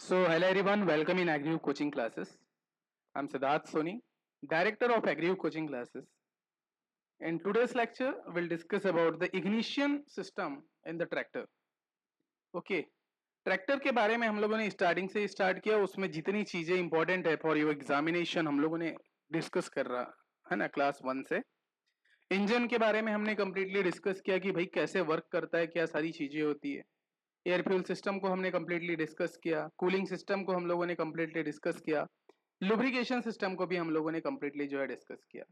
So, hello everyone, welcome in Agri coaching classes. I'm Siddharth Soni, director of Agri coaching classes. In today's lecture, we'll discuss about the ignition system in the tractor. Okay, tractor के बारे में हम लोगों ने starting से start किया, उसमें जितनी चीजें इंपॉर्टेंट है फॉर योर एग्जामिनेशन हम लोगों ने डिस्कस कर रहा है ना क्लास 1 से। इंजन के बारे में हमने कंप्लीटली डिस्कस किया कि भाई कैसे वर्क करता है, क्या सारी चीजें होती है। एयर फ्यूल सिस्टम को हमने कंप्लीटली डिस्कस किया, कूलिंग सिस्टम को हम लोगों ने कंप्लीटली डिस्कस किया, लुब्रिकेशन सिस्टम को भी हम लोगों ने कंप्लीटली जो है डिस्कस किया।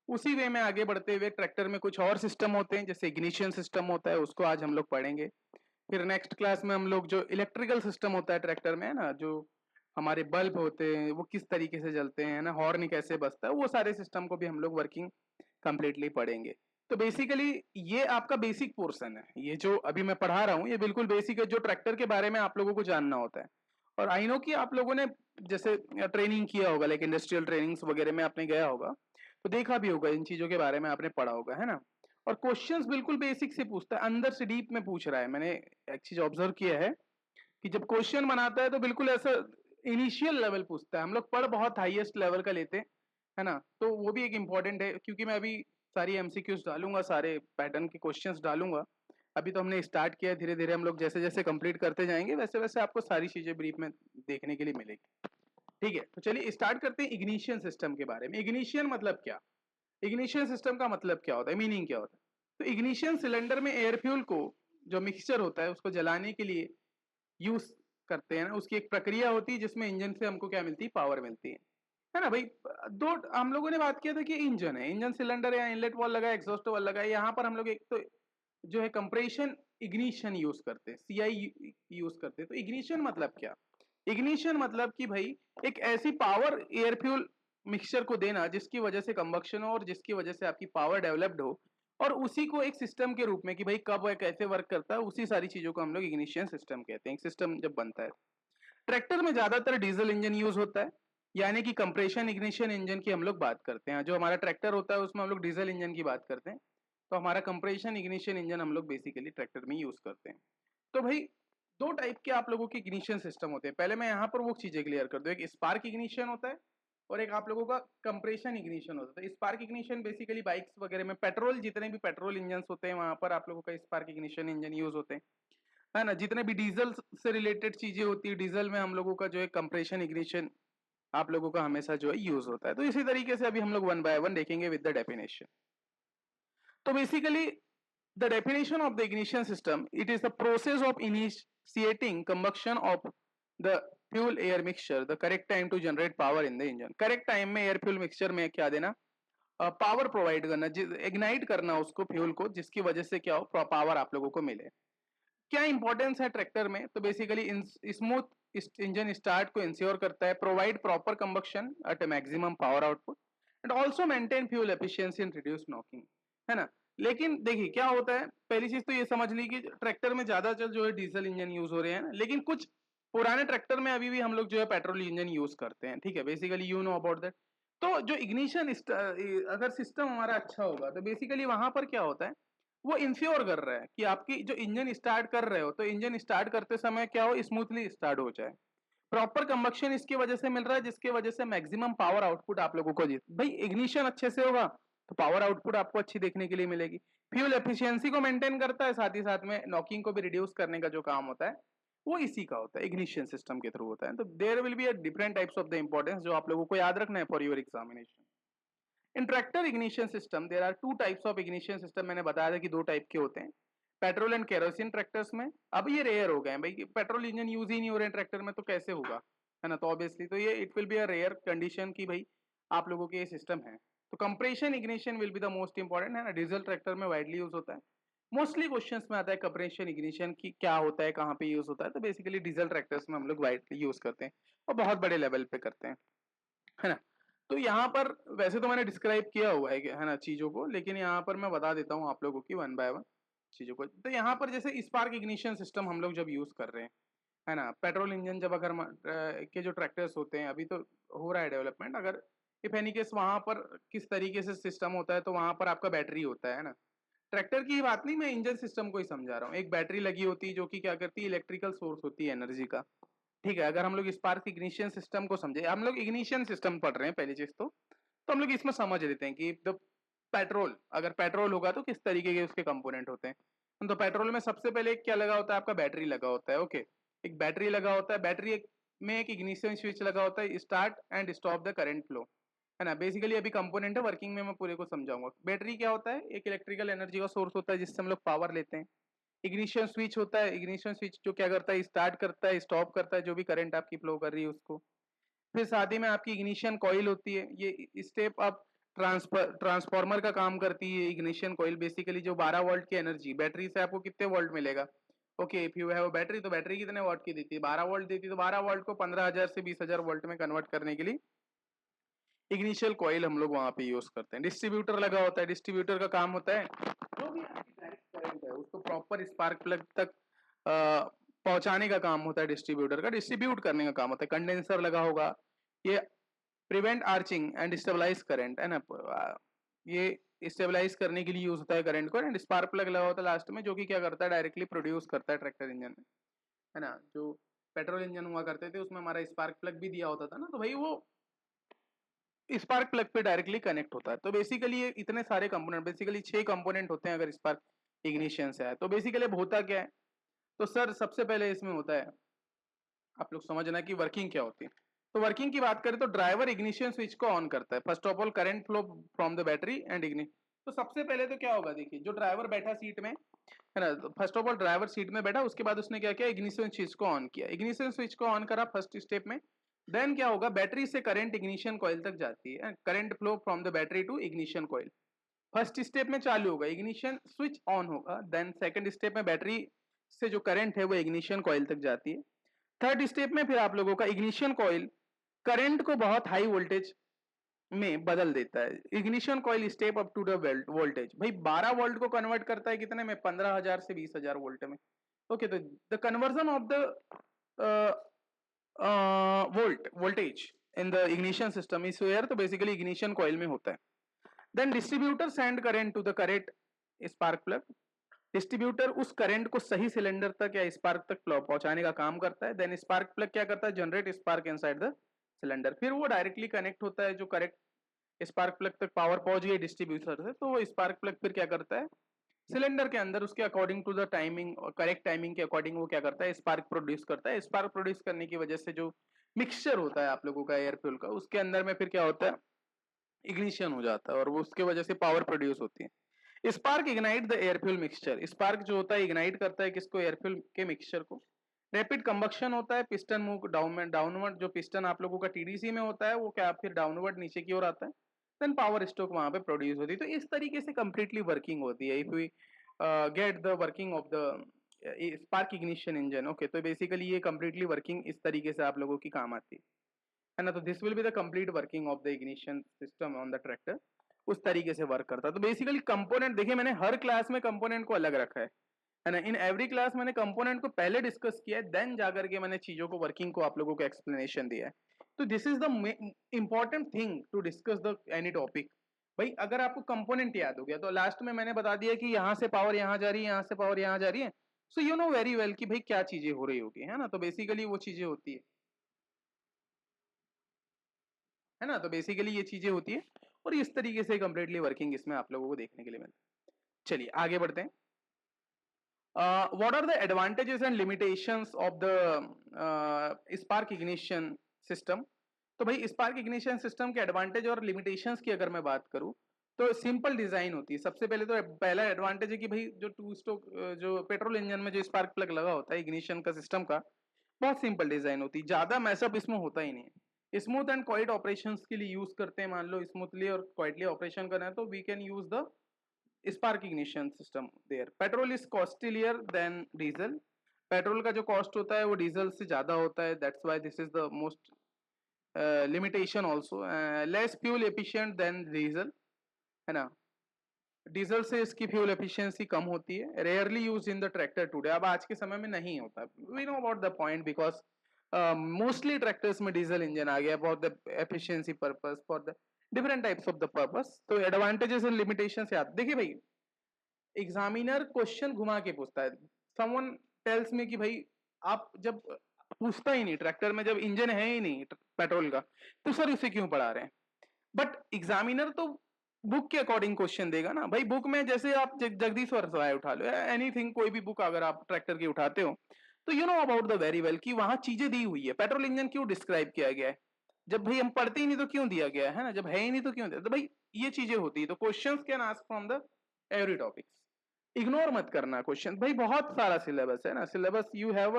उसी वे में आगे बढ़ते हुए ट्रैक्टर में कुछ और सिस्टम होते हैं, जैसे इग्निशन सिस्टम होता है, उसको आज हम लोग पढ़ेंगे। फिर नेक्स्ट क्लास में हम लोग जो इलेक्ट्रिकल सिस्टम होता है ट्रैक्टर में, है ना, जो हमारे बल्ब होते हैं वो किस तरीके से जलते हैं ना, हॉर्न कैसे बजता है, वो सारे सिस्टम को भी हम लोग वर्किंग कंप्लीटली पढ़ेंगे। तो बेसिकली ये आपका बेसिक पोर्शन है, ये जो अभी मैं पढ़ा रहा हूँ ये बिल्कुल बेसिक है, जो ट्रैक्टर के बारे में आप लोगों को जानना होता है। और आई नो कि आप लोगों ने जैसे ट्रेनिंग किया होगा, लाइक इंडस्ट्रियल ट्रेनिंग्स वगैरह में आपने गया होगा, तो देखा भी होगा, इन चीजों के बारे में आपने पढ़ा होगा, है ना। और क्वेश्चंस बिल्कुल बेसिक से पूछता है, अंदर से डीप में पूछ रहा है। मैंने एक चीज ऑब्जर्व किया है कि जब क्वेश्चन बनाता है तो बिल्कुल ऐसा इनिशियल लेवल पूछता है। हम लोग पढ़ बहुत हाईएस्ट लेवल का लेते हैं, है ना, तो वो भी एक इम्पॉर्टेंट है, क्योंकि मैं अभी सारी एमसीक्यूज डालूंगा, सारे पैटर्न के क्वेश्चंस डालूंगा। अभी तो हमने स्टार्ट किया है, धीरे धीरे हम लोग जैसे जैसे कंप्लीट करते जाएंगे वैसे वैसे आपको सारी चीजें ब्रीफ में देखने के लिए मिलेगी। ठीक है, तो चलिए स्टार्ट करते हैं इग्निशन सिस्टम के बारे में। इग्निशन मतलब क्या, इग्निशन सिस्टम का मतलब क्या होता है, मीनिंग क्या होता है। तो इग्निशन सिलेंडर में एयर फ्यूल को, जो मिक्सचर होता है उसको जलाने के लिए यूज करते हैं ना, उसकी एक प्रक्रिया होती है जिसमें इंजन से हमको क्या मिलती है, पावर मिलती है ना भाई। दो हम लोगों ने बात किया था कि इंजन है, इंजन सिलेंडर है, इनलेट वॉल लगा है, एग्जॉस्ट वॉल लगा है। यहाँ पर हम लोग एक तो जो है कंप्रेशन इग्निशन यूज करते हैं, सीआई यूज करते हैं। तो इग्निशन मतलब क्या, इग्निशन मतलब कि भाई एक ऐसी पावर एयर फ्यूल मिक्सचर को देना जिसकी वजह से कंबक्शन हो और जिसकी वजह से आपकी पावर डेवलप्ड हो, और उसी को एक सिस्टम के रूप में कि भाई कब वह कैसे वर्क करता है, उसी सारी चीजों को हम लोग इग्निशन सिस्टम कहते हैं। एक सिस्टम जब बनता है, ट्रैक्टर में ज्यादातर डीजल इंजन यूज होता है, यानी कि कंप्रेशन इग्निशन इंजन की हम लोग बात करते हैं। जो हमारा ट्रैक्टर होता है उसमें हम लोग डीजल इंजन की बात करते हैं, तो हमारा कंप्रेशन इग्निशन इंजन हम लोग बेसिकली ट्रैक्टर में यूज करते हैं। तो भाई दो टाइप के आप लोगों के इग्निशन सिस्टम होते हैं। पहले मैं यहाँ पर वो चीजें क्लियर कर दूं, एक स्पार्क इग्निशन होता है और एक आप लोगों का कंप्रेशन इग्निशन होता है। तो स्पार्क इग्निशन बेसिकली बाइक्स वगैरह में, पेट्रोल जितने भी पेट्रोल इंजन होते हैं वहां पर आप लोगों का स्पार्क इग्निशन इंजन यूज होते हैं, है ना। जितने भी डीजल से रिलेटेड चीजें होती है, डीजल में हम लोगों का जो है कंप्रेशन इग्निशन आप लोगों का हमेशा जो है यूज होता है। तो इसी तरीके से अभी हम लोग वन बाय वन देखेंगे विद द डेफिनेशन। तो basically the definition of the ignition system, it is the process of initiating combustion of the fuel air mixture the correct time to generate power in the engine. Correct time में air fuel mixture में क्या देना, power provide करना, ignite करना उसको fuel को, जिसकी वजह से क्या हो, पावर आप लोगों को मिले। क्या इंपॉर्टेंस है ट्रैक्टर में, तो बेसिकली स्मूथ इंजन स्टार्ट को इंश्योर करता है, provide proper combustion at maximum power output and also maintain fuel efficiency and reduce knocking, है ना। लेकिन देखिए क्या होता है, पहली चीज तो ये समझ ली कि ट्रैक्टर में ज्यादातर जो है डीजल इंजन यूज हो रहे हैं, लेकिन कुछ पुराने ट्रैक्टर में अभी भी हम लोग जो है पेट्रोल इंजन यूज करते हैं। ठीक है, basically you know about that. तो जो इग्निशन अगर सिस्टम हमारा अच्छा होगा तो बेसिकली वहां पर क्या होता है, वो इंश्योर कर रहा है कि आपकी जो इंजन स्टार्ट कर रहे हो तो इंजन स्टार्ट करते समय क्या हो, स्मूथली स्टार्ट हो जाए। प्रॉपर कंबक्शन इसकी वजह से मिल रहा है, जिसकी वजह से मैक्सिमम पावर आउटपुट आप लोगों को भाई इग्निशन अच्छे से होगा तो पावर आउटपुट आपको अच्छी देखने के लिए मिलेगी। फ्यूल एफिशिएंसी को मेंटेन करता है, साथ ही साथ में नॉकिंग को भी रिड्यूस करने का जो काम होता है वो इसी का होता है, इग्निशन सिस्टम के थ्रू होता है। तो there will be a different types of the importance जो आप लोगों को याद रखना है for your examination. In tractor ignition system there are two types of ignition system. मैंने बताया था कि दो टाइप के होते हैं, पेट्रोल एंड केरोसिन ट्रैक्टर्स में। अब ये रेयर हो गए हैं भाई, पेट्रोल इंजन यूज ही नहीं हो रहे हैं ट्रैक्टर में, तो कैसे होगा, है ना। तो ऑब्वियसली तो ये it will be a rare condition कि भाई आप लोगों के ये सिस्टम है। तो compression ignition will be the most important, है ना। डीजल ट्रैक्टर में वाइडली यूज होता है, मोस्टली क्वेश्चंस में आता है कंप्रेशन इग्निशन की क्या होता है, कहाँ पे यूज होता है। तो बेसिकली डीजल ट्रैक्टर्स में हम लोग वाइडली यूज करते हैं और बहुत बड़े लेवल पे करते हैं, है ना। तो यहाँ पर वैसे तो मैंने डिस्क्राइब किया हुआ है ना चीजों को, लेकिन यहाँ पर मैं बता देता हूँ आप लोगों की वन बाय वन चीजों को। तो यहाँ पर जैसे स्पार्क इग्निशन सिस्टम हम लोग जब यूज कर रहे हैं, है ना, पेट्रोल इंजन जब अगर के जो ट्रैक्टर्स होते हैं, अभी तो हो रहा है डेवलपमेंट, अगर इफ एनी केस वहां पर किस तरीके से सिस्टम होता है, तो वहां पर आपका बैटरी होता है ना। ट्रैक्टर की बात नहीं, मैं इंजन सिस्टम को ही समझा रहा हूँ। एक बैटरी लगी होती है जो कि क्या करती है, इलेक्ट्रिकल सोर्स होती है एनर्जी का, ठीक है, अगर हम लोग स्पार्क इग्निशन सिस्टम को समझे, हम लोग इग्निशन सिस्टम पढ़ रहे हैं पहली चीज तो हम लोग इसमें समझ लेते हैं कि द पेट्रोल, अगर पेट्रोल होगा तो किस तरीके के उसके कंपोनेंट होते हैं। तो पेट्रोल में सबसे पहले क्या लगा होता है, आपका बैटरी लगा होता है। ओके, एक बैटरी लगा होता है, बैटरी में एक इग्निशन स्विच लगा होता है, start and stop the current flow, है ना। बेसिकली अभी कंपोनेंट है, वर्किंग में मैं पूरे को समझाऊंगा। बैटरी क्या होता है, एक इलेक्ट्रिकल एनर्जी का सोर्स होता है जिससे हम लोग पावर लेते हैं। इग्निशन स्विच होता है, इग्निशन स्विच जो क्या करता है, स्टार्ट करता है, स्टॉप करता है जो भी करंट आपकी फ्लो कर रही है उसको। फिर साथ ही में आपकी इग्निशन कॉइल होती है, ये स्टेप अप ट्रांसफार्मर का काम करती है। इग्निशन कॉइल बेसिकली जो 12 वोल्ट की एनर्जी, बैटरी से आपको कितने वोल्ट मिलेगा, okay, if you have battery, तो बैटरी कितने वोल्ट की देती है, 12 वोल्ट देती है। तो 12 वोल्ट को 15,000 से 20,000 वोल्ट में कन्वर्ट करने के लिए इग्निशियल कॉइल हम लोग वहां पे यूज करते हैं। डिस्ट्रीब्यूटर लगा होता है, डिस्ट्रीब्यूटर का काम होता है जो भी आपकी डायरेक्ट करंट है उसको प्रॉपर स्पार्क प्लग तक पहुंचाने का काम होता है। डिस्ट्रीब्यूटर का डिस्ट्रीब्यूट करने का काम होता है। कंडेंसर लगा होगा, ये prevent arcing and stabilize current, है ना, ये स्टेबलाइज करने के लिए यूज होता है करंट को। एंड स्पार्क प्लग लगा होता है लास्ट में, जो कि क्या करता है, डायरेक्टली प्रोड्यूस करता है ट्रैक्टर इंजन में, है ना। जो पेट्रोल इंजन हुआ करते थे उसमें हमारा स्पार्क प्लग भी दिया होता था ना, तो भाई वो स्पार्क प्लग पे डायरेक्टली कनेक्ट होता है। तो बेसिकली ये इतने सारे कंपोनेंट, बेसिकली 6 कंपोनेंट होते हैं अगर स्पार्क इग्निशन से है। तो बेसिकली अब होता क्या है, तो सर सबसे पहले इसमें होता है, आप लोग समझना कि वर्किंग क्या होती है। तो वर्किंग की बात करें तो ड्राइवर इग्निशन स्विच को ऑन करता है। First of all current flow from the battery and ignite. तो सबसे पहले तो क्या होगा, देखिए जो ड्राइवर बैठा सीट में, है ना, first of all driver seat में बैठा, उसके बाद उसने क्या किया, इग्निशन स्विच को ऑन किया। इग्निशन स्विच को ऑन करा फर्स्ट स्टेप में। देन क्या होगा, बैटरी से करंट इग्निशन कॉइल तक जाती है, current flow from the battery to ignition coil. First step में चालू होगा, इग्निशन स्विच ऑन होगा। देन सेकंड स्टेप में बैटरी से जो करंट है वो इग्निशन कॉइल तक जाती है। थर्ड स्टेप में फिर आप लोगों का इग्निशन कॉइल करंट को बहुत हाई वोल्टेज में बदल देता है। Ignition coil step up to the voltage, भाई 12 वोल्ट को कन्वर्ट करता है कितने में, 15,000 से 20,000 वोल्ट में। ओके, तो the conversion of the voltage in the ignition system is where, तो बेसिकली इग्निशन कॉइल में होता है। Then distributor send current to the correct spark plug. Distributor उस करंट को सही सिलेंडर तक या स्पार्क तक पहुंचाने का काम करता है। देन स्पार्क प्लग क्या करता है, generate spark inside the cylinder. फिर वो डायरेक्टली कनेक्ट होता है, जो करेक्ट स्पार्क प्लग तक पावर पहुंच गई डिस्ट्रीब्यूटर से, तो वो स्पार्क प्लग फिर क्या करता है, सिलेंडर के अंदर उसके अकॉर्डिंग टू द टाइमिंग और करेक्ट टाइमिंग के अकॉर्डिंग वो क्या करता है, स्पार्क प्रोड्यूस करता है। स्पार्क प्रोड्यूस करने की वजह से जो मिक्सचर होता है आप लोगों का एयर फ्यूल का, उसके अंदर में फिर क्या होता है, इग्निशन हो जाता है और वो उसके वजह से पावर प्रोड्यूस होती है। Spark ignite the air fuel mixture. Spark जो होता है इग्नाइट करता है किसको, एयर फ्यूल के मिक्सचर को। रैपिड कंबक्शन होता है, पिस्टन मूव डाउनवर्ड, जो पिस्टन आप लोगों का टीडीसी में होता है वो क्या फिर डाउनवर्ड नीचे की ओर आता है। देन पावर स्ट्रोक वहां पे प्रोड्यूस होती है। तो इस तरीके से कंप्लीटली वर्किंग होती है। If we get the working of the spark ignition engine, okay, तो बेसिकली ये कंप्लीटली वर्किंग इस तरीके से आप लोगों की काम आती है ना। तो this will be the complete working of the ignition system on the tractor, उस तरीके से वर्क करता है। तो बेसिकली कंपोनेंट देखिए, मैंने हर क्लास में कंपोनेंट को अलग रखा है ना। इन एवरी क्लास मैंने कंपोनेंट को पहले डिस्कस किया है, देन जाकर के मैंने चीजों को वर्किंग को आप लोगों को एक्सप्लेनेशन दिया है। तो this is the important thing to discuss the any topic. भाई अगर आपको कंपोनेंट याद हो गया तो लास्ट में मैंने बता दिया कि यहाँ से पावर यहाँ जा रही है, यहाँ से पावर यहाँ जा रही है। So you know very well कि भाई क्या चीजें हो रही होगी, है ना। तो बेसिकली वो चीजें होती है ना। तो बेसिकली ये चीजें होती है और इस तरीके से कंप्लीटली वर्किंग इसमें आप लोगों को देखने के लिए मिलता है। चलिए आगे बढ़ते हैं। What are the advantages and limitations of the spark ignition system? तो भाई स्पार्क इग्निशन सिस्टम के एडवांटेज और लिमिटेशंस की अगर मैं बात करूं तो सिंपल डिजाइन होती है। सबसे पहले तो पहला एडवांटेज है कि भाई जो टू स्ट्रोक जो पेट्रोल इंजन में जो स्पार्क प्लग लगा होता है इग्निशन का सिस्टम का, बहुत सिंपल डिजाइन होती है, ज्यादा मैसअप इसमें होता ही नहीं है। स्मूथ एंड क्वाइट ऑपरेशंस के लिए यूज करते हैं। मान लो स्मूथली और क्वाइटली ऑपरेशन करना है तो we can use the spark ignition system there. Petrol is costlier than diesel. Petrol का जो कॉस्ट होता है वो डीजल से ज्यादा होता है, that's why this is the most limitation also. Less fuel efficient then diesel, है ना। डीजल से इसकी फ्यूल एफिशिएंसी कम होती है। Rarely use in the tractor today, अब आज के समय में नहीं होता। We know about the point because mostly tractors में डीजल इंजन आ गया for the efficiency purpose, for the different types of the purpose. तो एडवांटेजेस एंड लिमिटेशंस याद देखिए भाई, एग्जामिनर क्वेश्चन घुमा के पूछता है। समवन टेल्स में कि भाई आप जब पूछता ही नहीं, ट्रैक्टर में जब इंजन है ही नहीं पेट्रोल का तो सर उसे क्यों पढ़ा रहे हैं। बट एग्जामिनर तो बुक के अकॉर्डिंग क्वेश्चन देगा ना भाई। बुक में जैसे आप जगदीश वरसवाय उठा लो, एनीथिंग, कोई भी बुक अगर आप ट्रैक्टर की उठाते हो तो you know about the very well कि वहां चीजें दी हुई है। पेट्रोल इंजन क्यों डिस्क्राइब किया गया है, जब भाई हम पढ़ते ही नहीं तो क्यों दिया गया है ना, जब है ही नहीं तो क्यों दिया, तो भाई ये चीजें होती है। तो questions can ask from the every topics, ignore मत करना क्वेश्चन। भाई बहुत सारा सिलेबस है ना, syllabus you have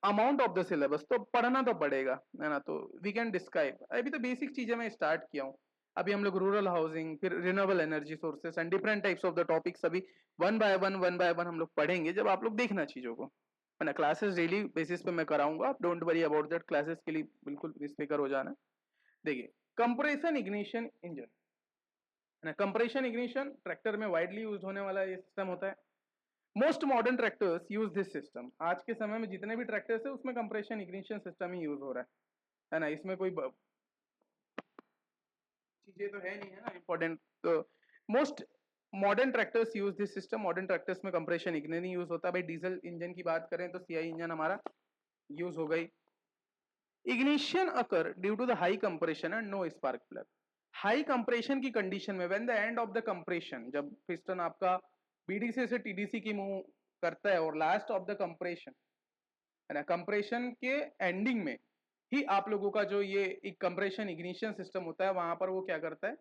amount of the syllabus, तो पढ़ना तो पड़ेगा है ना। तो वी कैन डिस्क्राइब, अभी तो बेसिक चीजें मैं स्टार्ट किया हूँ। अभी हम लोग रूरल हाउसिंग, फिर renewable energy sources and different types of the topics अभी वन बाय वन हम लोग पढ़ेंगे। जब आप लोग देखना चीजों को है ना, क्लासेस डेली बेसिस पे मैं कराऊंगा, आप don't worry about that, classes के लिए बिल्कुल बेफिक्र हो जाना। देखिए कंप्रेशन इग्निशन इंजन है ना, कंप्रेशन इग्निशन ट्रैक्टर में वाइडली यूज होने वाला ये सिस्टम होता है। Most modern tractors use this system. आज के समय में जितने भी ट्रैक्टर्स है उसमें कंप्रेशन इग्निशन सिस्टम ही यूज हो रहा है ना। इसमें कोई चीजें तो है नहीं है ना इंपॉर्टेंट। तो most modern tractors use this system. Modern tractors में कंप्रेशन इग्निशन यूज होता है। भाई डीजल इंजन की बात करें तो सीआई इंजन हमारा यूज हो गई। Ignition occur due to the high compression and no spark plug. High compression की कंडीशन में when the end of the compression, जब पिस्टन आपका बीडीसी से टीडीसी की मूव करता है और लास्ट ऑफ द कंप्रेशन है ना, कंप्रेशन के एंडिंग में ही आप लोगों का जो ये एक कंप्रेशन इग्निशन सिस्टम होता है, वहां पर वो क्या करता है,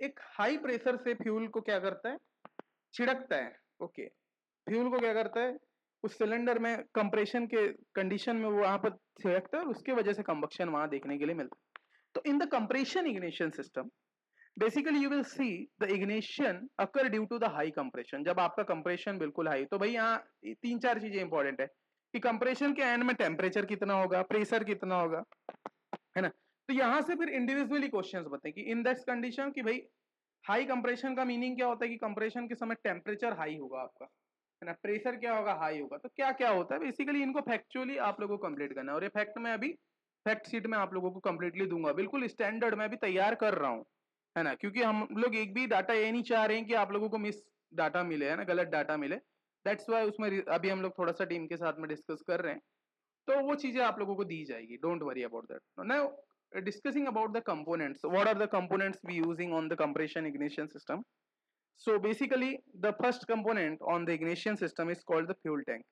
एक हाई प्रेशर से फ्यूल को क्या करता है, छिड़कता है। ओके, फ्यूल को क्या करता है, उस सिलेंडर में कंप्रेशन के कंडीशन में वो वहां पर छिड़कता है और उसके वजह से कंबक्शन वहां देखने के लिए मिलता है। तो in the compression ignition system basically you will see the ignition occur due to the high compression. जब आपका कंप्रेशन बिल्कुल हाई, तो भाई यहाँ तीन चार चीजें इंपॉर्टेंट है कि कंप्रेशन के एंड में टेम्परेचर कितना होगा, प्रेशर कितना होगा, है ना। तो यहां से फिर इंडिविजुअली क्वेश्चंस बताएं कि इन दैट कंडीशन कि भाई हाई कंप्रेशन का मीनिंग क्या होता है कि कंप्रेशन के समय टेम्परेचर हाई होगा आपका, है ना, प्रेशर क्या होगा, हाई होगा। तो क्या क्या होता है बेसिकली इनको फैक्चुअली आप लोगों को कंप्लीट करना है। और ये फैक्ट में अभी फैक्ट शीट में आप लोगों को कंप्लीटली दूंगा, बिल्कुल स्टैंडर्ड में अभी तैयार कर रहा हूँ, है ना। क्योंकि हम लोग एक भी डाटा ये नहीं चाह रहे हैं कि आप लोगों को मिस डाटा मिले, है ना, गलत डाटा मिले। दैट्स वाई उसमें अभी हम लोग थोड़ा सा टीम के साथ में डिस्कस कर रहे हैं, तो वो चीजें आप लोगों को दी जाएगी, don't worry about that. Now discussing about the components, what are the components we using on the compression ignition system? So basically the first component on the ignition system is called the fuel tank.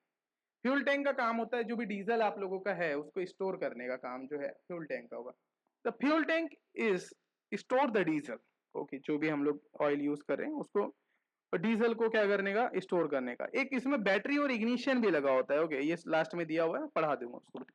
Fuel tank का काम होता है जो भी diesel आप लोगों का है उसको स्टोर करने का काम जो है फ्यूल टैंक का होगा। The fuel tank is store the diesel. Okay, जो भी हम लोग ऑयल यूज कर रहे हैं उसको, डीजल को क्या करने का, स्टोर करने का। एक इसमें बैटरी और इग्निशन भी लगा होता है। ओके, ये लास्ट में दिया हुआ है, पढ़ा दूंगा उसको।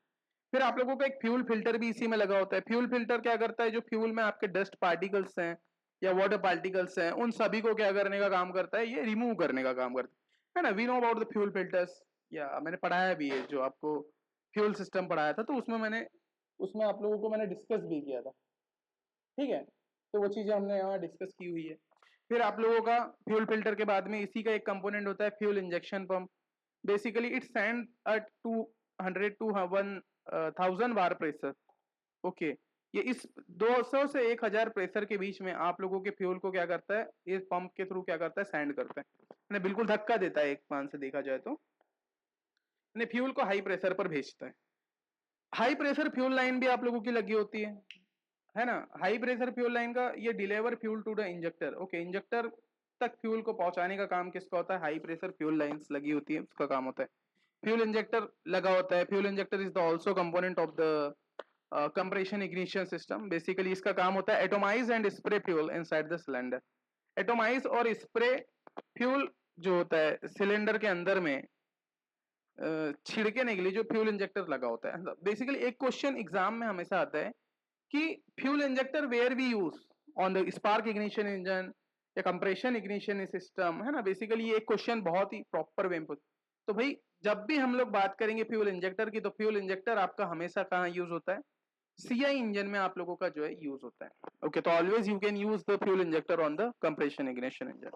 फिर आप लोगों का एक फ्यूल फिल्टर भी इसी में लगा होता है। फ्यूल फिल्टर क्या करता है, जो फ्यूल में आपके डस्ट पार्टिकल्स हैं या वाटर पार्टिकल्स हैं उन सभी को क्या करने का काम करता है, ये रिमूव करने का काम करता है ना। We know about the fuel filters, या मैंने पढ़ाया भी है, जो आपको फ्यूल सिस्टम पढ़ाया था तो उसमें आप लोगों को मैंने डिस्कस भी किया था, ठीक है। तो वो चीजें हमने यहाँ डिस्कस की हुई है। फिर आप लोगों का फ्यूल फिल्टर के बाद में इसी का एक कंपोनेंट होता है fuel injection pump. Basically it send a 200 to 1000 bar pressure. Okay, ये इस 200 से 1000 प्रेशर के बीच में आप लोगों के फ्यूल को क्या करता है, ये पंप के थ्रू क्या करता है, सेंड करता है, बिल्कुल धक्का देता है एक मान से देखा जाए तो, फ्यूल को हाई प्रेशर पर भेजता है। हाई प्रेशर फ्यूल लाइन भी आप लोगों की लगी होती है ना। हाई प्रेशर फ्यूल लाइन का ये deliver fuel to the injector. Okay, injector तक फ्यूल को पहुंचाने का काम किसका होता है, हाई प्रेशर फ्यूल लाइंस लगी होती है, उसका काम होता है। फ्यूल इंजेक्टर लगा होता है। Fuel injector is the also component of the compression ignition system. Basically इसका काम होता है atomise and spray fuel inside the cylinder. Atomise और स्प्रे फ्यूल जो होता है सिलेंडर के अंदर में छिड़के के लिए जो फ्यूल इंजेक्टर लगा होता है। बेसिकली एक क्वेश्चन एग्जाम में हमेशा आता है कि fuel injector where we use on the spark ignition engine या कंप्रेशन इग्निशन सिस्टम, है ना। बेसिकली ये एक क्वेश्चन बहुत ही प्रॉपर वे में। तो भाई जब भी हम लोग बात करेंगे फ्यूल इंजेक्टर की, तो फ्यूल इंजेक्टर आपका हमेशा कहाँ यूज होता है, सीआई इंजन में आप लोगों का जो है यूज होता है। ओके, तो always you can use the fuel injector on the compression ignition engine.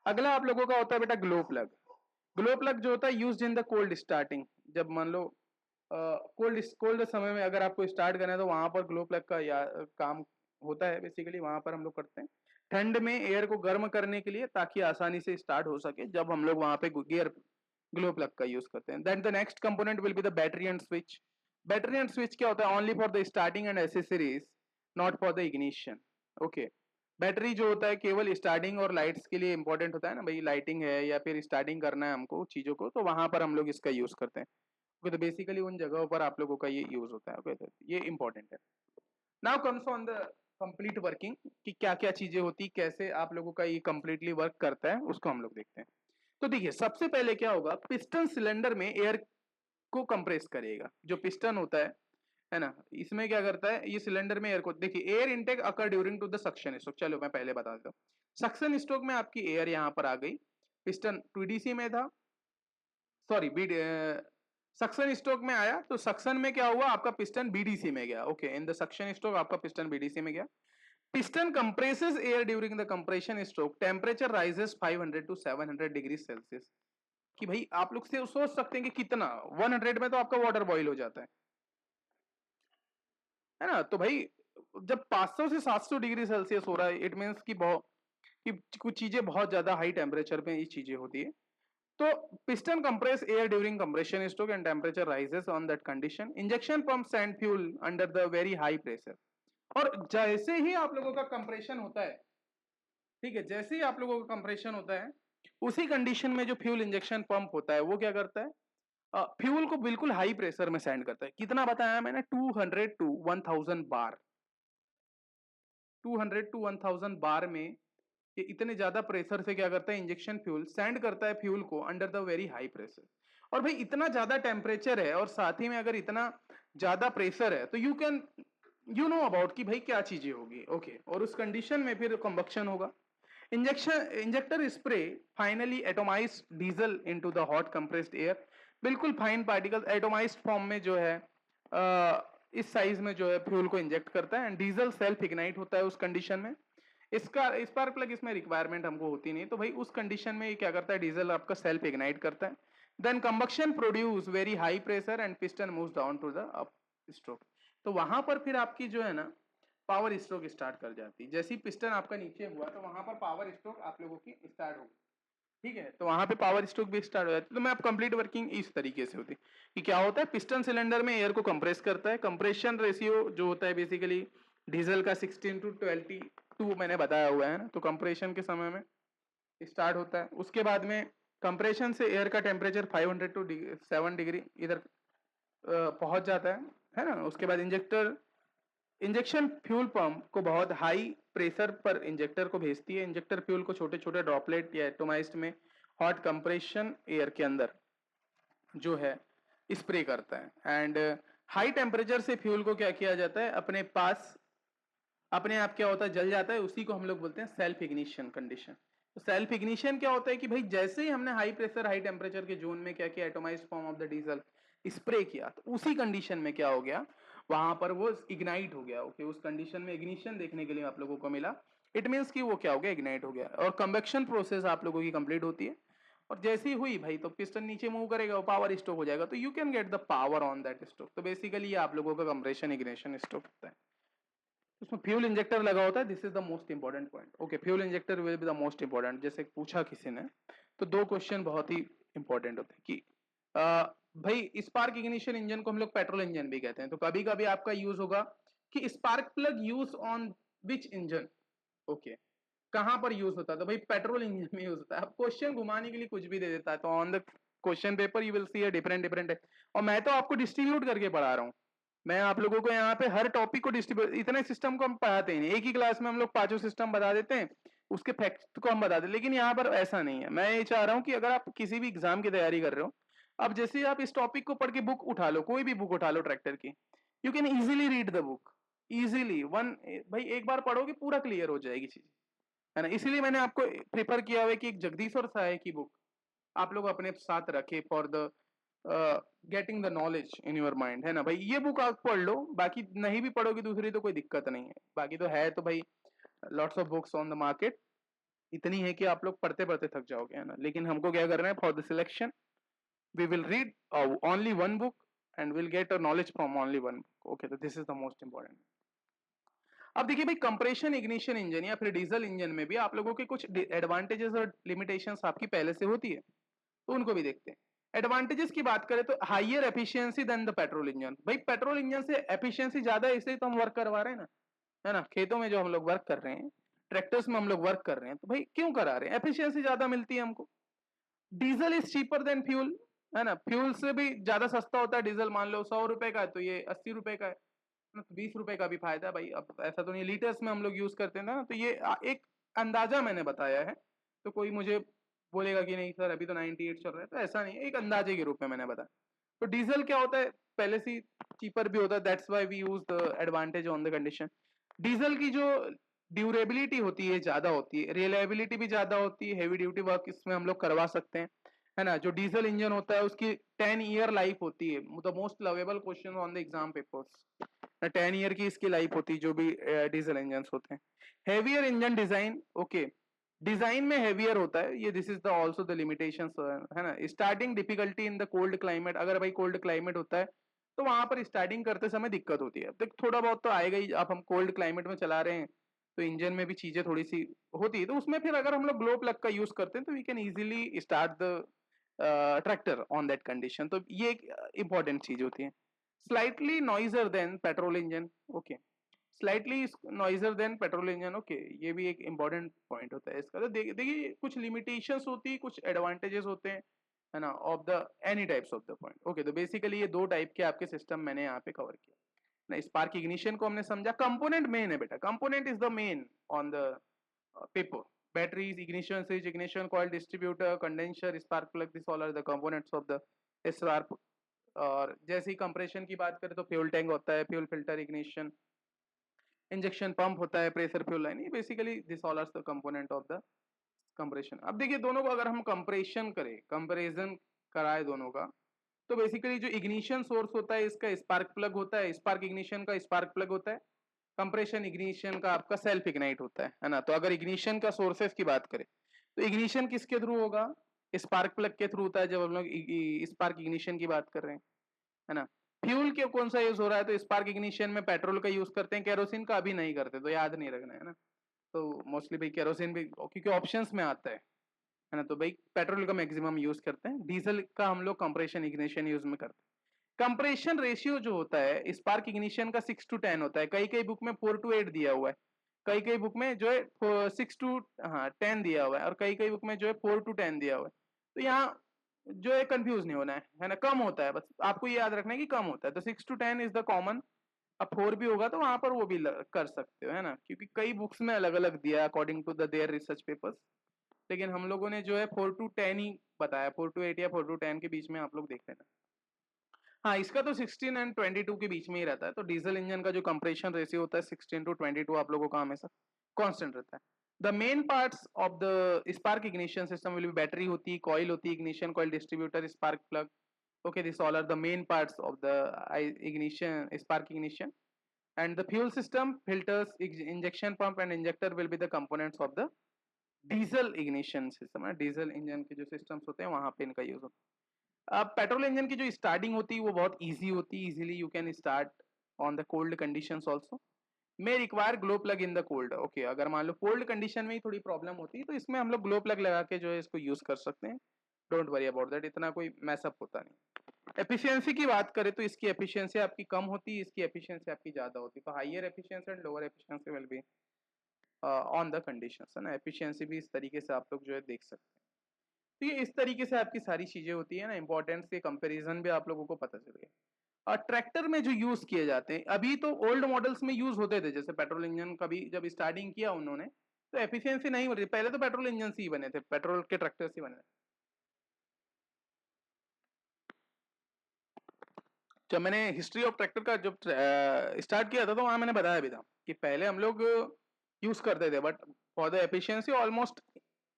अगला आप लोगों का होता है बेटा ग्लो प्लग। ग्लो प्लग जो होता है use in the cold starting. जब मान लो कोल्ड समय में अगर आपको स्टार्ट करना है तो वहां पर ग्लो प्लग का काम होता है। बेसिकली वहां पर हम लोग करते हैं ठंड में एयर को गर्म करने के लिए, ताकि आसानी से स्टार्ट हो सके जब हम लोग वहां पे गियर ग्लो प्लग का यूज करते हैं. Then the next component will be the battery and switch. Battery and switch क्या होता है? Only for the starting and accessories, not for the ignition. Okay, battery जो होता है केवल स्टार्टिंग और लाइट्स के लिए इंपॉर्टेंट होता है ना भाई, लाइटिंग है या फिर स्टार्टिंग करना है हमको चीजों को, तो वहां पर हम लोग इसका यूज करते हैं. ओके, तो बेसिकली उन जगहों पर आप लोगों का ये यूज होता है. ओके, तो ये इंपॉर्टेंट है. Now comes on the complete working, कि क्या क्या चीजें होती, कैसे आप लोगों का ये कंप्लीटली वर्क करता है, उसको हम लोग देखते हैं. तो देखिए, सबसे पहले क्या होगा, पिस्टन सिलेंडर में एयर को कंप्रेस करेगा. जो पिस्टन होता है ना, इसमें क्या करता है, ये सिलेंडर में एयर को, देखिए air intake occur during to the suction stroke. चलो मैं पहले बता देता हूँ. सक्शन स्ट्रोक में आपकी एयर यहाँ पर आ गई, पिस्टन पीडीसी में था, सॉरी सक्शन स्ट्रोक में आया, तो सक्शन में क्या हुआ, आपका पिस्टन बीडीसी में गया. Okay, in the suction stroke आपका पिस्टन बीडीसी में गया. Piston compresses air during the compression stroke, temperature rises 500 to 700 degree Celsius. कि भाई आप लोग से सोच सकते हैं कि कितना, 100 में तो आपका वाटर बॉईल हो जाता है ना. तो भाई जब 500 से 700 डिग्री सेल्सियस हो रहा है, इट मीन्स कि बहुत, कि कुछ चीजें बहुत ज्यादा हाई टेम्परेचर पे ये चीजें होती है. तो piston compress air during compression stroke and temperature rises on that condition. Injection pump send fuel under the very high pressure. और जैसे ही आप लोगों का कंप्रेशन होता है, ठीक है, जैसे ही आप लोगों का कंप्रेशन होता है, उसी कंडीशन में जो फ्यूल इंजेक्शन पंप होता है वो क्या करता है, फ्यूल को बिल्कुल हाई प्रेशर में सेंड करता है. कितना बताया मैंने, 200 टू 1000 बार. 200 टू 1000 बार में ये इतने ज्यादा प्रेशर से क्या करता है, इंजेक्शन फ्यूल सेंड करता है फ्यूल को under the very high pressure. और भाई इतना ज्यादा टेम्परेचर है और साथ ही में अगर इतना ज्यादा प्रेशर है, तो यू नो अबाउट कि भाई क्या चीजें होगी. ओके, और उस कंडीशन में फिर कंबक्शन होगा. Injector spray finally atomise diesel into the hot compressed air. बिल्कुल फाइन पार्टिकल एटोमाइज्ड फॉर्म में जो है इस साइज में जो है फ्यूल को इंजेक्ट करता है, एंड डीजल सेल्फ इग्नाइट होता है उस कंडीशन में. इसका स्पार्क प्लग इसमें रिक्वायरमेंट हमको होती नहीं, तो भाई उस कंडीशन में ये क्या करता है, डीजल आपका सेल्फ इग्नाइट करता है. Then combustion produce very high pressure and piston moves down to the up stroke. तो वहां पर फिर आपकी जो है ना पावर स्ट्रोक स्टार्ट कर जाती है. जैसे ही पिस्टन आपका नीचे हुआ, तो वहां पर पावर स्ट्रोक आप लोगों की स्टार्ट होगी. ठीक है, तो वहां पे पावर स्ट्रोक भी स्टार्ट हो जाती है. तो मैं आप कंप्लीट वर्किंग इस तरीके से होती है कि क्या होता है, पिस्टन सिलेंडर में एयर को कंप्रेस करता है. कंप्रेशन रेशियो जो होता है बेसिकली डीजल का 16 टू 22 मैंने बताया हुआ है ना. तो कंप्रेशन के समय में स्टार्ट होता है. उसके बाद में कंप्रेशन से एयर का टेम्परेचर 500 टू 7 डिग्री इधर पहुंच जाता है ना. उसके बाद इंजेक्शन फ्यूल पंप को बहुत हाई प्रेशर पर इंजेक्टर को भेजती है. इंजेक्टर फ्यूल को छोटे छोटे ड्रॉपलेट या एटोमाइज्ड में हॉट कंप्रेशन एयर के अंदर जो है स्प्रे करता है. एंड हाई टेम्परेचर से फ्यूल को क्या किया जाता है, अपने पास अपने आप क्या होता है, जल जाता है. उसी को हम लोग बोलते हैं सेल्फ इग्निशन कंडीशन. तो सेल्फ इग्निशन क्या होता है कि भाई जैसे ही हमने हाई प्रेशर हाई टेम्परेचर के जोन में क्या किया, atomised form of the diesel spray किया, तो उसी कंडीशन में क्या हो गया, वहां पर वो इग्नाइट हो गया. ओके, उस कंडीशन में इग्निशन देखने के लिए आप लोगों को मिला. इट मीन्स कि वो क्या हो गया, इग्नाइट हो गया. और कंबेक्शन प्रोसेस आप लोगों की कंप्लीट होती है. और जैसे ही हुई भाई, तो पिस्टन नीचे मूव करेगा, वो पावर स्टोक हो जाएगा, तो you can get the power on that stroke. तो बेसिकली ये आप लोगों का कंप्रेशन इग्निशन स्टोक होता है. उसमें फ्यूल इंजेक्टर लगा होता है. This is the most important point. Okay, fuel injector will be the most important. जैसे पूछा किसी ने, तो दो क्वेश्चन बहुत ही इंपॉर्टेंट होते हैं कि भाई स्पार्क इग्निशन इंजन को हम लोग पेट्रोल इंजन भी कहते हैं, तो कभी कभी आपका यूज होगा कि spark plug use on which engine. Okay, कहां पर यूज होता है, तो भाई पेट्रोल इंजन में यूज होता है. अब क्वेश्चन घुमाने के लिए कुछ भी दे देता है, तो on the question paper you will C different different. और मैं तो आपको डिस्ट्रीब्यूट करके पढ़ा रहा हूँ. मैं आप लोगों को यहाँ पे हर टॉपिक को डिस्ट्रीब्यूट, इतने सिस्टम को हम पढ़ाते ही नहीं. एक ही क्लास में हम लोग पांचों सिस्टम बता देते हैं, उसके फैक्ट को हम बता देते, लेकिन यहाँ पर ऐसा नहीं है. मैं ये चाह रहा हूँ कि अगर आप किसी भी एग्जाम की तैयारी कर रहे हो, अब जैसे आप इस टॉपिक को पढ़ के बुक उठा लो, कोई भी बुक उठा लो ट्रैक्टर की, you can easily read the book. Easily one, भाई एक बार पढ़ोगे पूरा क्लियर हो जाएगी चीज, है ना. इसीलिए मैंने आपको प्रेफर किया हुआ है कि एक जगदीश्वर साय की बुक आप लोग अपने साथ रखे for the getting the knowledge in your mind, है ना भाई. ये बुक आप पढ़ लो, बाकी नहीं भी पढ़ोगे दूसरी तो कोई दिक्कत नहीं है. बाकी तो है तो भाई lots of books on the market, इतनी है कि आप लोग पढ़ते पढ़ते थक जाओगे, है ना. लेकिन हमको क्या करना है, for the selection we will read only one book and will get a knowledge from only one book. Okay, तो this is the most important. अब देखिए भाई, कंप्रेशन इग्निशन इंजन या फिर डीजल इंजन में भी आप लोगों के कुछ एडवांटेजेस और लिमिटेशंस आपकी पहले से होती है, तो उनको भी देखते हैं. एडवांटेजेस की बात करें तो higher efficiency than the petrol engine. भाई पेट्रोल इंजन से एफिशिएंसी ज्यादा है, इसलिए तो हम वर्क करवा रहे हैं ना, है ना। खेतों में जो हम लोग वर्क कर रहे हैं, ट्रैक्टर्स में हम लोग वर्क कर रहे हैं, तो भाई क्यों करा रहे हैं, एफिशिएंसी ज्यादा मिलती है हमको। Diesel is cheaper than fuel, है ना। फ्यूल से भी ज्यादा सस्ता होता है डीजल। मान लो 100 रुपए का है तो ये 80 रुपए का है, तो 20 रुपए का भी फायदा है भाई। अब ऐसा तो नहीं, लीटर्स में हम लोग यूज करते हैं ना, तो ये एक अंदाजा मैंने बताया है। तो कोई मुझे बोलेगा कि नहीं सर अभी तो 98 चल रहा है, तो ऐसा नहीं है, एक अंदाजे के रूप में मैंने बताया। तो डीजल क्या होता है, पहले से चीपर भी होता है, that's why we use the advantage on the condition. Diesel की जो ड्यूरेबिलिटी होती है ज्यादा होती है, रिलायबिलिटी भी ज्यादा होती है, हैवी ड्यूटी वर्क इसमें हम लोग करवा सकते हैं, है ना। जो डीजल इंजन होता है उसकी 10 ईयर लाइफ होती है, the most lovable question on the exam papers. 10 year की इसकी लाइफ होती है जो भी डीजल इंजन होते हैं। Heavier engine design, okay, design में हैवियर होता है ये, this is the also the limitations, है ना। Starting difficulty in the cold climate, अगर भाई कोल्ड क्लाइमेट होता है तो वहां पर स्टार्टिंग करते समय दिक्कत होती है। देख थोड़ा बहुत तो आएगा ही, अब हम कोल्ड क्लाइमेट में चला रहे हैं तो इंजन में भी चीजें थोड़ी सी होती है, तो उसमें फिर अगर हम लोग ग्लो प्लग का यूज करते हैं तो we can easily start the tractor on that condition. तो ये एक इंपॉर्टेंट चीज होती है। Slightly noisier than petrol engine, okay, slightly noisier than petrol engine, okay, ये भी एक इंपॉर्टेंट पॉइंट होता है इसका। तो देखिए कुछ लिमिटेशंस होती है, कुछ एडवांटेजेस होते हैं, है ना, of the any types of the point. Okay, तो बेसिकली ये दो टाइप के आपके सिस्टम मैंने यहाँ पे कवर किया ना। स्पार्क इग्निशन को हमने समझा, कंपोनेंट मेन है बेटा, component is the main on the paper. Batteries, ignition switch, ignition coil, distributor, condenser, spark plug, this all are the components of the spark. और जैसे ही कंप्रेशन की बात करें तो फ्यूल टैंक होता है, fuel filter, ignition, injection pump होता है, प्रेशर फ्यूल लाइन, ये basically this all are the component of the compression. अब देखिए दोनों को अगर हम कंप्रेशन करें, कंपैरिजन कराए दोनों का, तो बेसिकली जो इग्निशन सोर्स होता है इसका स्पार्क प्लग होता है, स्पार्क इग्निशन का स्पार्क प्लग होता है, कंप्रेशन इग्निशन का आपका सेल्फ इग्नाइट होता है ना। तो अगर इग्निशन का सोर्सेस की बात करें तो इग्निशन किसके थ्रू होगा, स्पार्क प्लग के थ्रू होता है, जब हम लोग स्पार्क इग्निशन की बात कर रहे हैं, है ना। फ्यूल के कौन सा यूज हो रहा है, तो स्पार्क इग्निशन में पेट्रोल का यूज करते हैं, केरोसिन का अभी नहीं करते, तो याद नहीं रखना है ना। तो मोस्टली भाई केरोसिन भी क्योंकि ऑप्शंस में आता है ना, तो भाई पेट्रोल का मैक्सिमम यूज करते हैं, डीजल का हम लोग कंप्रेशन इग्निशन यूज में करते हैं। कंप्रेशन रेशियो जो होता है स्पार्क इग्निशन का 6:10 होता है, कई कई बुक में 4:8 दिया हुआ है, कई कई बुक में जो है 6:10 दिया हुआ है, और कई कई बुक में जो है 4:10 दिया हुआ है। तो यहाँ जो है कंफ्यूज नहीं होना है ना, कम होता है, बस आपको ये याद रखना है कि कम होता है, तो 6:10 इज द कॉमन। अब 4 भी होगा तो वहां पर वो भी कर सकते हो, है ना, क्योंकि कई बुक्स में अलग अलग दिया है according to the their research papers, लेकिन हम लोगों ने जो है 4:10 ही बताया, 4:8 या 4:10 के बीच में आप लोग देख लेना। हाँ, इसका तो 16 एंड 22 के बीच में ही रहता है, तो डीजल इंजन का जो कंप्रेशन रेशियो होता है 16:22 आप लोगों का हमेशा कांस्टेंट रहता है। The main parts of the spark ignition system will be, battery होती है, कॉइल होती है, ignition coil, distributor, spark plug, okay, these all are the main parts of the ignition, spark ignition. And the fuel system, filters, injection pump and injector will be the components of the diesel ignition system है। Diesel engine के जो systems होते हैं वहां पे इनका use होता है। अब पेट्रोल इंजन की जो स्टार्टिंग होती है वो बहुत इजी होती है, easily you can start on the cold conditions also, may require glow plug in the cold, okay, अगर मान लो कोल्ड कंडीशन में ही थोड़ी प्रॉब्लम होती है तो इसमें हम लोग ग्लो प्लग लगा के जो है इसको यूज कर सकते हैं, डोंट वरी अबाउट दैट, इतना कोई मैसअप होता नहीं। एफिशिएंसी की बात करें तो इसकी एफिशिएंसी आपकी कम होती है, इसकी एफिशिएंसी आपकी ज्यादा होती है, तो higher efficiency and lower efficiency will be on the conditions, है ना। एफिशिएंसी भी इस तरीके से आप लोग जो है देख सकते हैं। तो ये इस तरीके से आपकी सारी चीजें होती है ना, इंपॉर्टेंस के कंपैरिजन भी आप लोगों को पता चल गया। और ट्रैक्टर में जो यूज किए जाते हैं, अभी तो ओल्ड मॉडल्स में यूज होते थे, जैसे पेट्रोल इंजन कभी जब स्टार्टिंग किया उन्होंने तो एफिशिएंसी नहीं होती, पहले तो पेट्रोल इंजन ही बने थे, पेट्रोल के ट्रैक्टर्स ही बने थे। जब मैंने हिस्ट्री ऑफ ट्रैक्टर का जब स्टार्ट किया था तो वहां मैंने बताया भी था कि पहले हम लोग यूज करते थे, but for the efficiency almost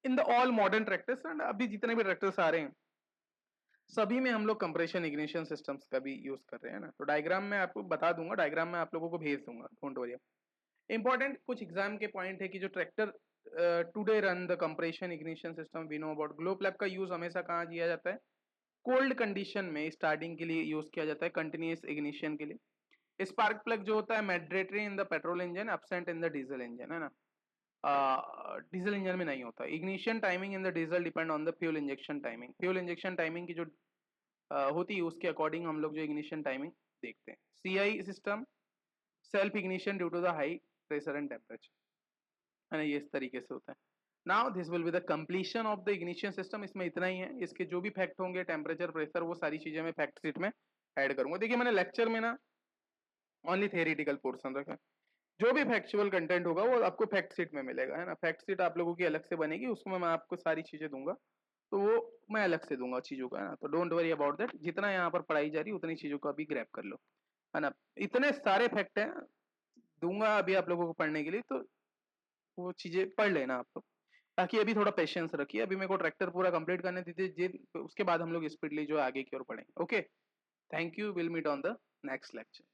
in the all modern tractors and अभी जितने भी ट्रैक्टर्स आ रहे हैं सभी में हम लोग कंप्रेशन इग्निशन सिस्टम्स का भी यूज कर रहे हैं ना। तो डायग्राम में आपको बता दूंगा, डायग्राम में आप लोगों को भेज दूंगा, डोंट वरी। इंपॉर्टेंट कुछ एग्जाम के पॉइंट है कि जो tractor today run the compression ignition system we know about. Glow plug का यूज हमेशा कहाँ किया जाता है, कोल्ड कंडीशन में स्टार्टिंग के लिए यूज किया जाता है, कंटिन्यूअस इग्निशन के लिए। स्पार्क प्लग जो होता है mandatory in the petrol engine, absent in the diesel engine, है ना। डीजल इंजन में नहीं होता। Ignition timing in the diesel depend on the fuel injection timing, fuel injection timing की जो होती है, उसके अकॉर्डिंग हम लोग जो इग्निशन टाइमिंग देखते हैं। CI system, self ignition due to the high pressure and temperature, है ना, ये इस तरीके से होता है। Now this will be the completion of the ignition system. इसमें इतना ही है, इसके जो भी फैक्ट होंगे, टेम्परेचर, प्रेशर, वो सारी चीजें मैं फैक्ट शीट में ऐड करूंगा। देखिए मैंने लेक्चर में ना ओनली थियरिटिकल पोर्शन रखा है, जो भी फैक्चुअल कंटेंट होगा वो आपको फैक्ट शीट में मिलेगा, है ना। फैक्ट शीट आप लोगों की अलग से बनेगी, उसमें मैं आपको सारी चीजें दूंगा, तो वो मैं अलग से दूंगा चीजों का, है ना। तो डोंट वरी अबाउट दैट, जितना यहाँ पर पढ़ाई जा रही है उतनी चीजों को अभी ग्रैब कर लो, है ना। इतने सारे फैक्ट हैं दूंगा अभी आप लोगों को पढ़ने के लिए, तो वो चीजें पढ़ लेना आप लोग, ताकि अभी थोड़ा पेशेंस रखिए। अभी मेरे को ट्रैक्टर पूरा कंप्लीट करने दीजिए, उसके बाद हम लोग स्पीडली जो आगे की ओर पढ़ेंगे। Okay, thank you, will meet on the next lecture.